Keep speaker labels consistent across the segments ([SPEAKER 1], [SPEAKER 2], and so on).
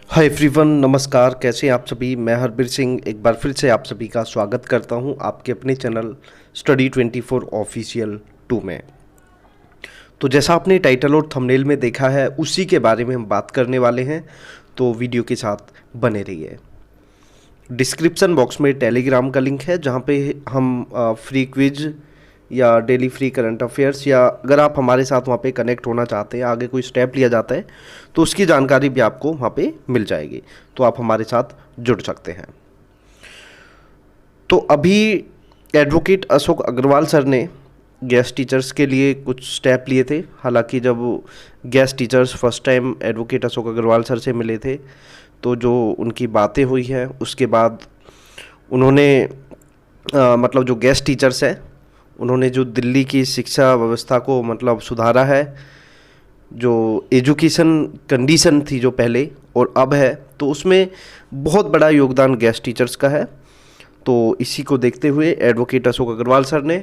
[SPEAKER 1] Hi everyone, नमस्कार। कैसे हैं आप सभी। मैं हरबीर सिंह एक बार फिर से आप सभी का स्वागत करता हूं आपके अपने चैनल स्टडी 24 ऑफिशियल 2 में। तो जैसा आपने टाइटल और थंबनेल में देखा है उसी के बारे में हम बात करने वाले हैं, तो वीडियो के साथ बने रहिए। डिस्क्रिप्शन बॉक्स में टेलीग्राम का लिंक है जहां पे हम फ्री क्विज या डेली फ्री करंट अफेयर्स, या अगर आप हमारे साथ वहाँ पे कनेक्ट होना चाहते हैं, आगे कोई स्टेप लिया जाता है तो उसकी जानकारी भी आपको वहाँ पे मिल जाएगी, तो आप हमारे साथ जुड़ सकते हैं। तो अभी एडवोकेट अशोक अग्रवाल सर ने गेस्ट टीचर्स के लिए कुछ स्टेप लिए थे। हालांकि जब guest teachers first time advocate Ashok Agrawal sir से मिले थे तो जो उनकी बातें हुई हैं उसके बाद उन्होंने मतलब जो गेस्ट टीचर्स हैं उन्होंने जो दिल्ली की शिक्षा व्यवस्था को मतलब सुधारा है, जो एजुकेशन कंडीशन थी जो पहले और अब है, तो उसमें बहुत बड़ा योगदान गेस्ट टीचर्स का है। तो इसी को देखते हुए एडवोकेट अशोक अग्रवाल सर ने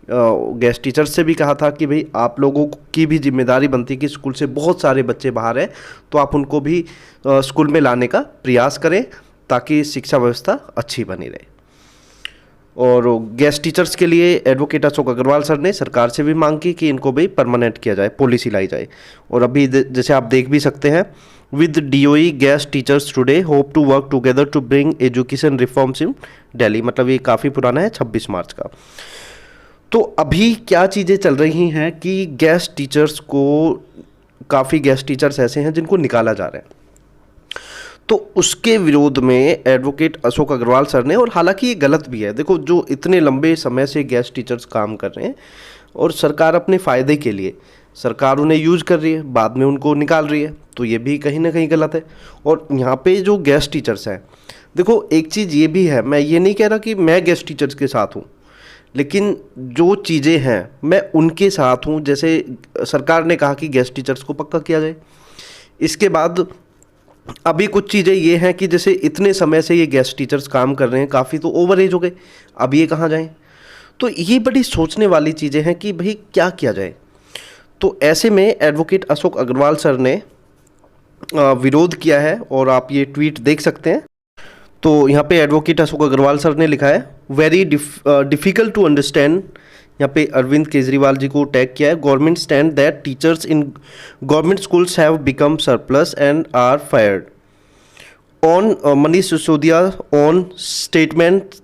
[SPEAKER 1] गेस्ट टीचर्स से भी कहा था कि भाई आप लोगों की भी जिम्मेदारी बनती है कि स्कूल से बहुत सारे बच्चे बाहर हैं तो आप उनको भी स्कूल में लाने का प्रयास करें ताकि शिक्षा व्यवस्था अच्छी बनी रहे। और गेस्ट टीचर्स के लिए एडवोकेट अशोक अग्रवाल सर ने सरकार से भी मांग की कि इनको भी परमानेंट किया जाए, पॉलिसी लाई जाए। और अभी जैसे आप देख भी सकते हैं, with DOE guest teachers today hope to work together to bring education reforms in Delhi. मतलब ये काफ़ी पुराना है, 26 मार्च का। तो अभी क्या चीज़ें चल रही हैं कि गेस्ट टीचर्स को, काफ़ी गेस्ट टीचर्स ऐसे हैं जिनको निकाला जा रहा है, तो उसके विरोध में एडवोकेट अशोक अग्रवाल सर ने, और हालांकि ये गलत भी है, देखो जो इतने लंबे समय से गेस्ट टीचर्स काम कर रहे हैं और सरकार अपने फ़ायदे के लिए सरकार उन्हें यूज कर रही है, बाद में उनको निकाल रही है, तो ये भी कहीं ना कहीं गलत है। और यहाँ पे जो गेस्ट टीचर्स हैं, देखो एक चीज़ ये भी है, मैं ये नहीं कह रहा कि मैं गेस्ट टीचर्स के साथ हूँ, लेकिन जो चीज़ें हैं मैं उनके साथ हूँ। जैसे सरकार ने कहा कि गेस्ट टीचर्स को पक्का किया जाए, इसके बाद अभी कुछ चीज़ें ये हैं कि जैसे इतने समय से ये गेस्ट टीचर्स काम कर रहे हैं, काफ़ी तो ओवर एज हो गए, अब ये कहाँ जाएं। तो ये बड़ी सोचने वाली चीज़ें हैं कि भाई क्या किया जाए। तो ऐसे में एडवोकेट अशोक अग्रवाल सर ने विरोध किया है और आप ये ट्वीट देख सकते हैं। तो यहाँ पे एडवोकेट अशोक अग्रवाल सर ने लिखा है, वेरी डिफ़िकल्ट टू अंडरस्टैंड। यहाँ पे अरविंद केजरीवाल जी को टैग किया है। Government stand that teachers in government schools have become surplus and are fired on Manish Sisodia on statement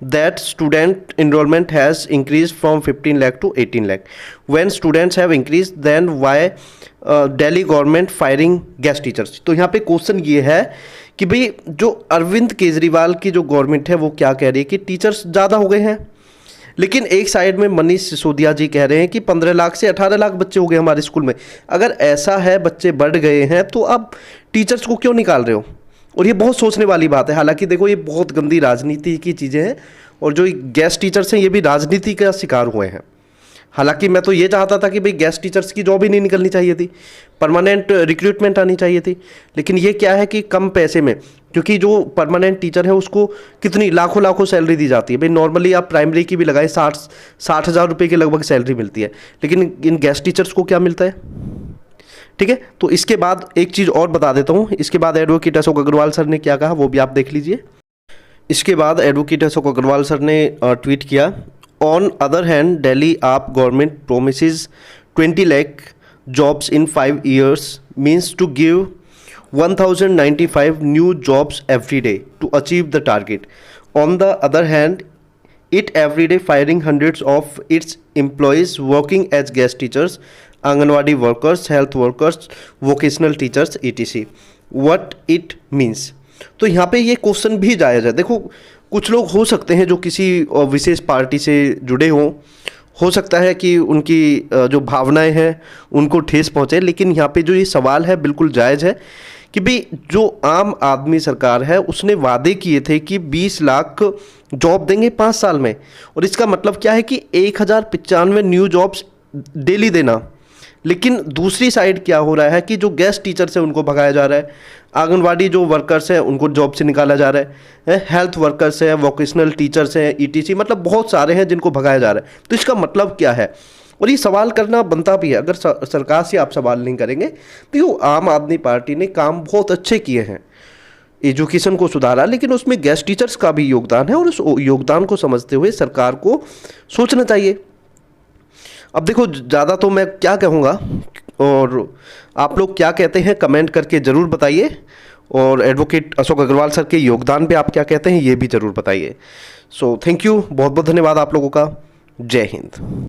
[SPEAKER 1] that student enrollment has increased from 15 lakh to 18 lakh. When students have increased, then why Delhi government firing guest teachers? तो यहाँ पे question ये है कि भाई जो अरविंद केजरीवाल की जो गवर्नमेंट है वो क्या कह रही है कि टीचर्स ज़्यादा हो गए हैं, लेकिन एक साइड में मनीष सिसोदिया जी कह रहे हैं कि 15 लाख से 18 लाख बच्चे हो गए हमारे स्कूल में। अगर ऐसा है, बच्चे बढ़ गए हैं, तो अब टीचर्स को क्यों निकाल रहे हो? और ये बहुत सोचने वाली बात है। हालांकि देखो ये बहुत गंदी राजनीति की चीज़ें हैं और जो गेस्ट टीचर्स हैं ये भी राजनीति का शिकार हुए हैं। हालांकि मैं तो ये चाहता था कि भाई गेस्ट टीचर्स की जॉब ही नहीं निकलनी चाहिए थी, परमानेंट रिक्रूटमेंट आनी चाहिए थी, लेकिन ये क्या है कि कम पैसे में, क्योंकि जो परमानेंट टीचर है उसको कितनी लाखों लाखों सैलरी दी जाती है। भाई नॉर्मली आप प्राइमरी की भी लगाएं 60 हज़ार रुपये के लगभग सैलरी मिलती है, लेकिन इन गेस्ट टीचर्स को क्या मिलता है? ठीक है, तो इसके बाद एक चीज़ और बता देता हूँ। इसके बाद एडवोकेट अशोक अग्रवाल सर ने क्या कहा वो भी आप देख लीजिए। इसके बाद एडवोकेट अशोक अग्रवाल सर ने ट्वीट किया, on other hand Delhi AAP government promises 20 lakh jobs in 5 years means to give 1095 new jobs every day to achieve the target. On the other hand it every day firing hundreds of its employees working as guest teachers, Anganwadi workers, health workers, vocational teachers, etc. What it means? तो यहाँ पे ये question भी जायज़ है। देखो कुछ लोग हो सकते हैं जो किसी विशेष पार्टी से जुड़े हों, हो सकता है कि उनकी जो भावनाएं हैं उनको ठेस पहुँचे, लेकिन यहाँ पे जो ये सवाल है बिल्कुल जायज़ है कि भाई जो आम आदमी सरकार है उसने वादे किए थे कि 20 लाख जॉब देंगे 5 साल में, और इसका मतलब क्या है कि 1095 न्यू जॉब्स डेली देना। लेकिन दूसरी साइड क्या हो रहा है कि जो गेस्ट टीचर्स हैं उनको भगाया जा रहा है, आंगनवाड़ी जो वर्कर्स हैं उनको जॉब से निकाला जा रहा है, हेल्थ वर्कर्स हैं, वोकेशनल टीचर्स हैं, ईटीसी, मतलब बहुत सारे हैं जिनको भगाया जा रहा है। तो इसका मतलब क्या है और ये सवाल करना बनता भी है। अगर सरकार से आप सवाल नहीं करेंगे, देखो आम आदमी पार्टी ने काम बहुत अच्छे किए हैं, एजुकेशन को सुधारा, लेकिन उसमें गेस्ट टीचर्स का भी योगदान है और उस योगदान को समझते हुए सरकार को सोचना चाहिए। अब देखो ज़्यादा तो मैं क्या कहूँगा, और आप लोग क्या कहते हैं कमेंट करके ज़रूर बताइए, और एडवोकेट अशोक अग्रवाल सर के योगदान पे आप क्या कहते हैं ये भी ज़रूर बताइए। सो थैंक यू, बहुत बहुत धन्यवाद आप लोगों का। जय हिंद।